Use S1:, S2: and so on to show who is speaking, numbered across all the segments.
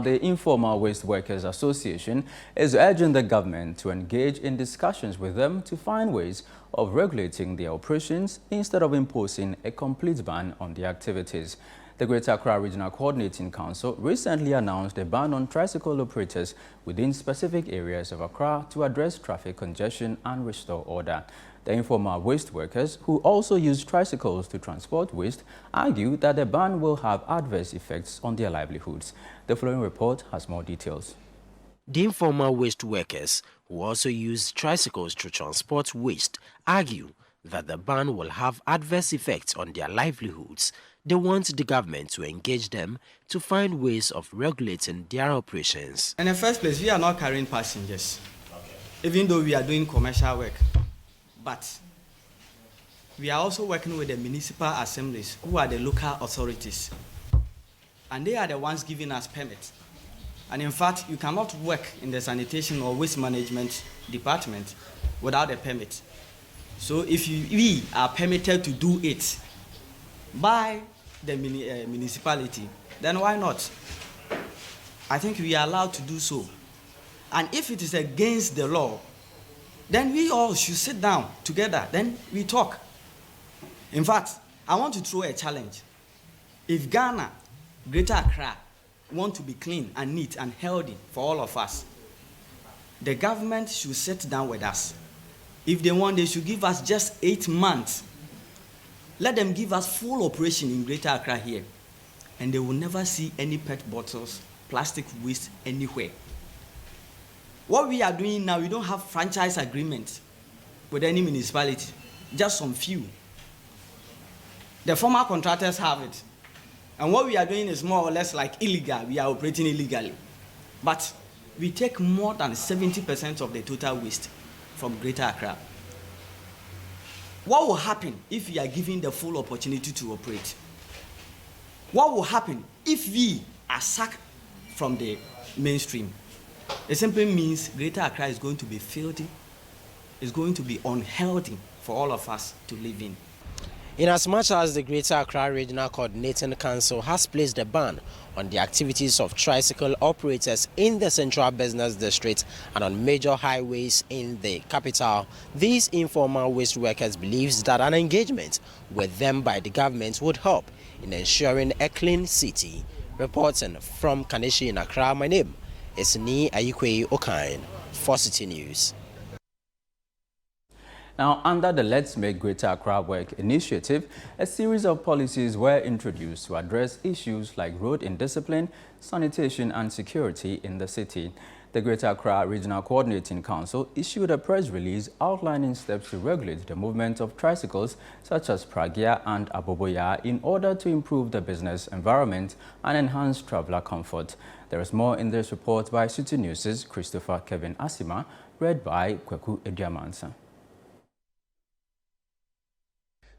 S1: the Informal Waste Workers Association is urging the government to engage in discussions with them to find ways of regulating their operations instead of imposing a complete ban on their activities. The Greater Accra Regional Coordinating Council recently announced a ban on tricycle operators within specific areas of Accra to address traffic congestion and restore order. The informal waste workers, who also use tricycles to transport waste, argue that the ban will have adverse effects on their livelihoods. The following report has more details.
S2: The informal waste workers, who also use tricycles to transport waste, argue that the ban will have adverse effects on their livelihoods. They want the government to engage them to find ways of regulating their operations.
S3: In the first place, we are not carrying passengers, even though we are doing commercial work. But we are also working with the municipal assemblies, who are the local authorities. And they are the ones giving us permits. And in fact, you cannot work in the sanitation or waste management department without a permit. So if we are permitted to do it by the municipality, then why not? I think we are allowed to do so. And if it is against the law, then we all should sit down together, then we talk. In fact, I want to throw a challenge. If Ghana, Greater Accra, want to be clean and neat and healthy for all of us, the government should sit down with us. If they want, they should give us just 8 months. Let them give us full operation in Greater Accra here, and they will never see any PET bottles, plastic waste anywhere. What we are doing now, we don't have franchise agreement with any municipality, just some few. The former contractors have it. And what we are doing is more or less like illegal. We are operating illegally. But we take more than 70% of the total waste from Greater Accra. What will happen if we are given the full opportunity to operate? What will happen if we are sacked from the mainstream? It simply means Greater Accra is going to be filthy, it's going to be unhealthy for all of us to live in.
S2: Inasmuch as the Greater Accra Regional Coordinating Council has placed a ban on the activities of tricycle operators in the Central Business District and on major highways in the capital, these informal waste workers believe that an engagement with them by the government would help in ensuring a clean city. Reporting from Kaneshi in Accra, my name is Ni Ayikwe Okain for Citi News.
S1: Now, under the Let's Make Greater Accra Work initiative, a series of policies were introduced to address issues like road indiscipline, sanitation and security in the city. The Greater Accra Regional Coordinating Council issued a press release outlining steps to regulate the movement of tricycles such as Pragya and Aboboya in order to improve the business environment and enhance traveler comfort. There is more in this report by Citi News' Christopher Kevin Asima, read by Kweku Ediamansa.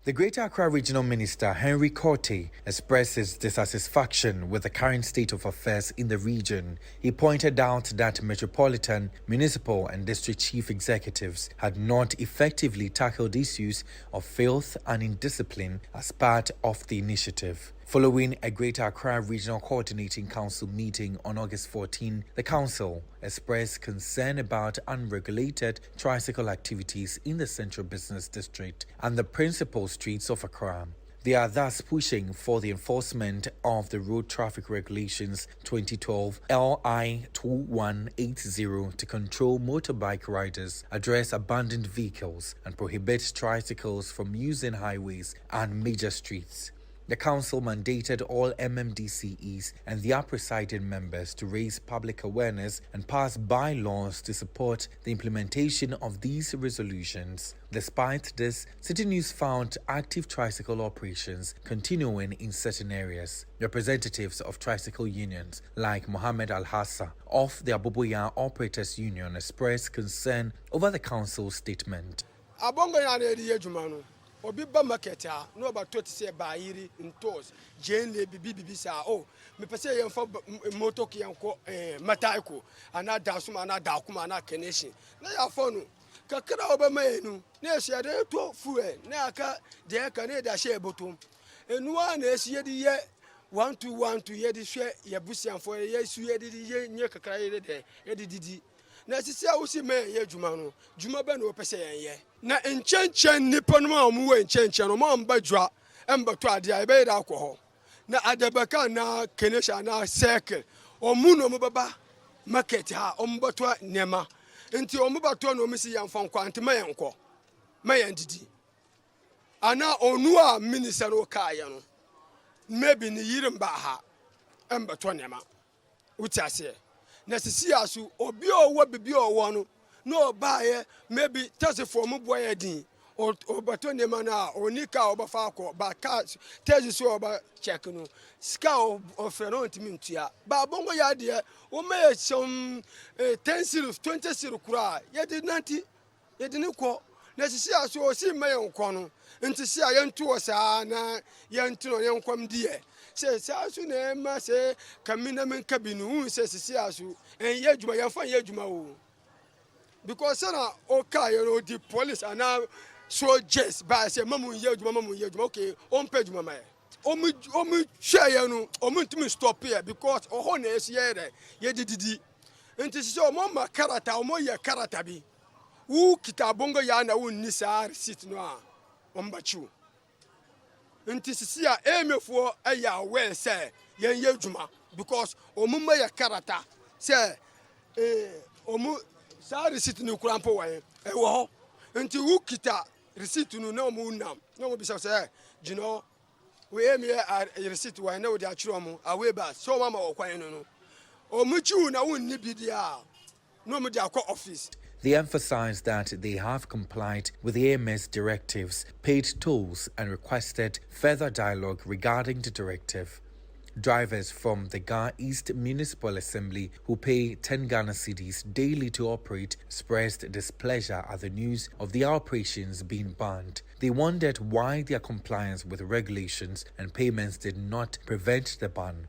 S4: The Greater Accra Regional Minister Henry Korte expresses dissatisfaction with the current state of affairs in the region. He pointed out that metropolitan, municipal and district chief executives had not effectively tackled issues of filth and indiscipline as part of the initiative. Following a Greater Accra Regional Coordinating Council meeting on August 14, the Council expressed concern about unregulated tricycle activities in the Central Business District and the principal streets of Accra. They are thus pushing for the enforcement of the Road Traffic Regulations 2012 LI 2180 to control motorbike riders, address abandoned vehicles, and prohibit tricycles from using highways and major streets. The Council mandated all MMDCEs and their presiding members to raise public awareness and pass bylaws to support the implementation of these resolutions. Despite this, Citi News found active tricycle operations continuing in certain areas. Representatives of tricycle unions like Mohammed Al-Hassa of the Aboboya Operators Union expressed concern over the Council's statement.
S5: Obi ba market no about 20 say bayiri ntos jenle bibi sa oh me pese ye for moto ki anko mataiko ana dasuma ana dakuma ana connection na ya phone kakra obama enu na esia de to fuel na aka de ka na da she botom enu a na esie de ye 1 year this year, Yabusian for a year, year kakra ye didi. Na sisi a wosi me ye juma no, juma be no pese ye. Na enchenchen nipa no ma mu we enchenchen no ma mba dwa, emba to ade a be da akọ ho. Na adabaka na kenesha na circle. Omu no mo baba market ha, omba to nema. Nti omu ba to no misi yamfa nkwa nti ma yenko. Ma yen didi. Ana onu a minister no ka ye no. Maybe ni yirim ba ha emba to nema wuti ase na sisi asu obi owo bibi owo no ba ye maybe tase for mu boy din o bato nema na onika obafa akọ ba ka tase so oba check no ska o fero ntimi ntua ba bongo ya de o me some 10 series 20 series kura ye di 90 ye di ne ko na sisi asu o si me nko no nti si a yentu o saa na yentu no yenkwam die se asu na ma se kamina men kabinu se sisi asu en ye djuma ye fa ye djuma o because na o ka ye no the police and now soldiers ba se mamu ye djuma okay on pay djuma ma omu hwe ye no omu ntimi stop here because o ho na esi ye de ye dididi nti sisi o mo ma karata o mo ye karata bi wu kitabongo ya na wu ni sa receipt no a ombachu nti sisi a emefo aya we say yen ye djuma because omuma ya karata say omu sa receipt ni kurampo wa e wo ho nti wu kita receipt no na omu nam na omu bisa say jino we emi receipt wa na wo dia chiro omu awe ba so mama wo kwan no omu chu na wu ni bidia no omu dia akọ office.
S4: They emphasized that they have complied with the AMS directives, paid tolls, and requested further dialogue regarding the directive. Drivers from the Ga East Municipal Assembly, who pay 10 Ghana cedis daily to operate, expressed displeasure at the news of the operations being banned. They wondered why their compliance with regulations and payments did not prevent the ban.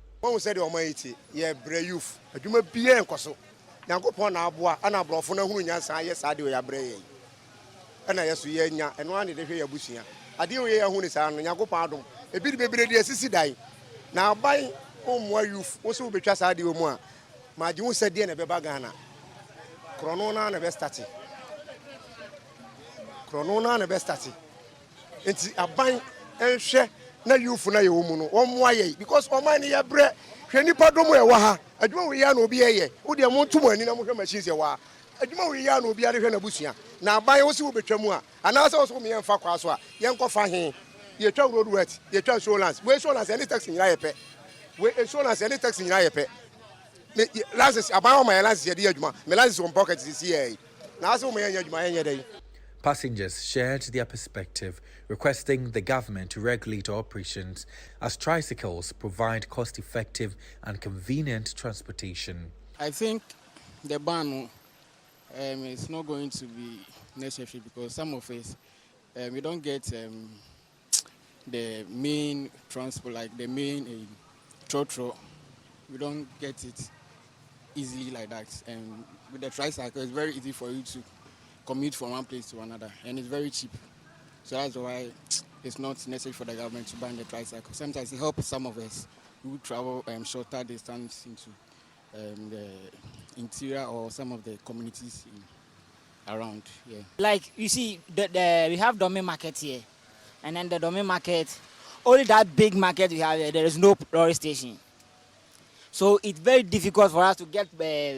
S6: Yankopon na aboa ana brofo na hunu nyansa ye saade o yabre ye ana yeso ye nya eno ane de hwe yabusua ade o ye hunu sa no Yankopon adom ebi de bebre de asisi dan na aban omwa youth wo so betwa saade o mu a ma je hu sade na beba Ghana krono na be start enti aban enhwe na youth na ye wo mu no wo moa ye because o man ye bre hwe nipa dom e wa ha adwuma we ya na obi eye wo de mo ntum ani na mo hwe machines e wa adwuma we ya na obi ade hwe na busua na aban wo si wo betwa mu a ana sa wo so me mfa kwa so a ye nko fa he ye twa road wet ye twa insurance we insurance any tax nyira ye pe we insurance any tax nyira ye pe license aban o my license ye de adwuma me license on pocket si ye na asa wo me nya adwuma ye dey.
S4: Passengers shared their perspective, requesting the government to regulate operations as tricycles provide cost-effective and convenient transportation.
S7: I think the ban is not going to be necessary because some of us, we don't get the main transport, like the main trotro. We don't get it easily like that. And with the tricycle, it's very easy for you to commute from one place to another, and it's very cheap. So that's why it's not necessary for the government to ban the tricycle. Sometimes it helps some of us who travel shorter distance into the interior or some of the communities around. Yeah.
S8: Like you see, we have domain market here, and then the domain market, only that big market we have here, there is no lorry station. So it's very difficult for us to get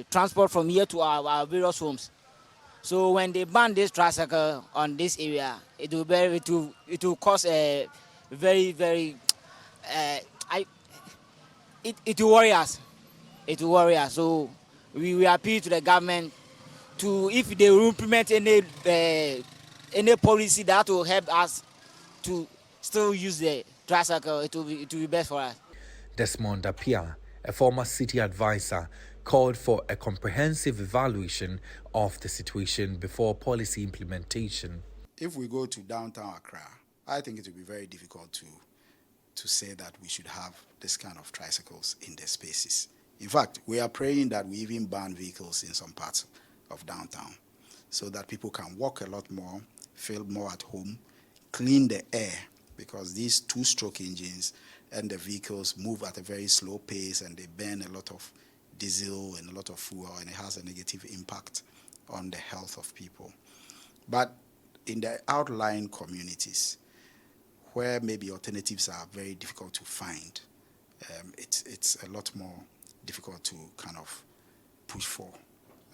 S8: transport from here to our various homes. So when they ban this tricycle on this area, it will cause a very it will worry us. It will worry us. So we appeal to the government to, if they will implement any policy that will help us to still use the tricycle, it will be best for us.
S4: Desmond Apia, a former city advisor, called for a comprehensive evaluation of the situation before policy implementation.
S9: If we go to downtown Accra, I think it will be very difficult to say that we should have this kind of tricycles in the spaces. In fact, we are praying that we even ban vehicles in some parts of downtown so that people can walk a lot more, feel more at home, clean the air, because these two-stroke engines and the vehicles move at a very slow pace and they burn a lot of diesel and a lot of fuel, and it has a negative impact on the health of people. But in the outlying communities, where maybe alternatives are very difficult to find, it's a lot more difficult to kind of push for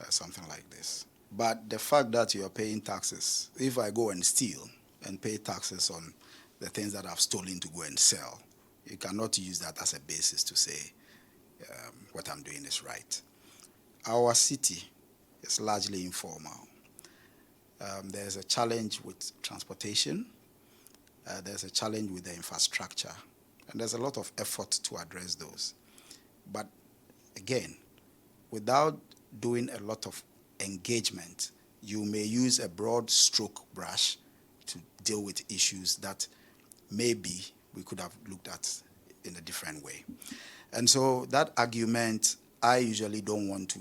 S9: something like this. But the fact that you are paying taxes, if I go and steal and pay taxes on the things that I've stolen to go and sell, you cannot use that as a basis to say what I'm doing is right. Our city is largely informal. There's a challenge with transportation, there's a challenge with the infrastructure, and there's a lot of effort to address those. But again, without doing a lot of engagement, you may use a broad stroke brush to deal with issues that maybe we could have looked at in a different way. And so that argument, I usually don't want to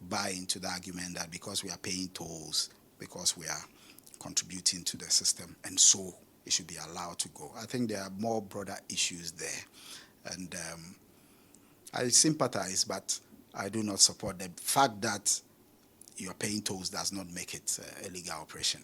S9: buy into the argument that because we are paying tolls, because we are contributing to the system, and so it should be allowed to go. I think there are more broader issues there. And I sympathize, but I do not support the fact that you're paying tolls does not make it a legal operation.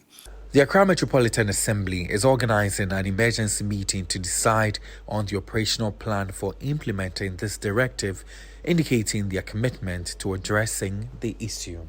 S4: The Accra Metropolitan Assembly is organizing an emergency meeting to decide on the operational plan for implementing this directive, indicating their commitment to addressing the issue.